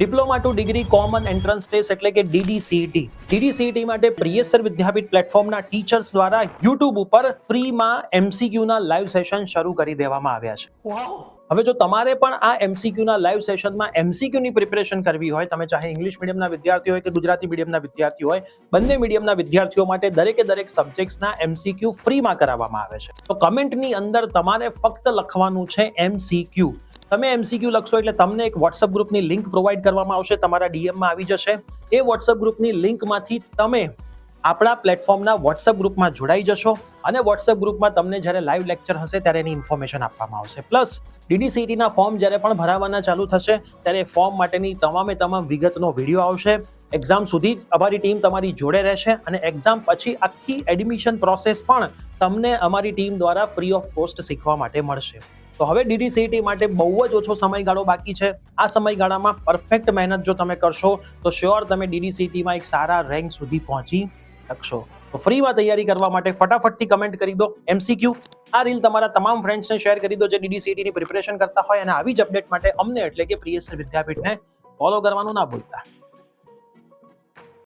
Diploma to degree common entrance test એટલે કે ડીડીસીટી. ડીડીસીટી માટે પ્રિયસર વિદ્યાપીઠ પ્લેટફોર્મના ટીચર્સ દ્વારા યુટ્યુબ ઉપર ફ્રીમાં એમસીક્યુના લાઈવ સેશન શરૂ કરી દેવામાં આવ્યા છે. હવે જો તમારે પણ આ એમસીક્યુના લાઈવ સેશનમાં એમસીક્યુની પ્રિપેરેશન કરવી હોય, તમે ચાહે ઇંગ્લિશ મીડિયમના વિદ્યાર્થી હોય કે ગુજરાતી મીડિયમના વિદ્યાર્થી હોય, બંને મીડિયમના વિદ્યાર્થીઓ માટે દરેકે દરેક સબ્જેક્ટ્સના એમસીક્યુ ફ્રીમાં કરાવવામાં આવે છે. તો કમેન્ટની અંદર તમારે ફક્ત લખવાનું છે એમસીક્યુ. તમે એમસીક્યુ લખશો એટલે તમને એક વોટ્સઅપ ગ્રુપની લિંક પ્રોવાઈડ કરવામાં આવશે, તમારા ડીએમમાં આવી જશે. એ વોટ્સઅપ ગ્રુપની લિંકમાંથી તમે આપણા પ્લેટફોર્મના વોટ્સઅપ ગ્રુપમાં જોડાઈ જશો અને વોટ્સઅપ ગ્રુપમાં તમને જ્યારે લાઈવ લેક્ચર હશે ત્યારે એની ઇન્ફોર્મેશન આપવામાં આવશે. પ્લસ ડીડીસીટીના ફોર્મ જ્યારે પણ ભરાવાના ચાલુ થશે ત્યારે ફોર્મ માટેની તમામ વિગતનો વિડીયો આવશે. એક્ઝામ સુધી અમારી ટીમ તમારી જોડે રહેશે અને એક્ઝામ પછી આખી એડમિશન પ્રોસેસ પણ તમને અમારી ટીમ દ્વારા ફ્રી ઓફ કોસ્ટ શીખવા માટે મળશે. તો હવે ડીડીસીટી માટે બહુ જ ઓછો સમયગાળો બાકી છે. આ સમયગાળામાં પરફેક્ટ મહેનત જો તમે કરશો તો શ્યોર તમે ડીડીસીટીમાં એક સારા રેન્ક સુધી પહોંચી શકશો. તો ફ્રીમાં તૈયારી કરવા માટે ફટાફટથી કમેન્ટ કરી દો એમસીક્યુ. આ રીલ તમારા તમામ ફ્રેન્ડ્સને શેર કરી દો જે ડીડીસીટીની પ્રિપેરેશન કરતા હોય અને આવી જ અપડેટ માટે અમને એટલે કે પ્રિયસર વિદ્યાપીઠને ફોલો કરવાનું ના ભૂલતા.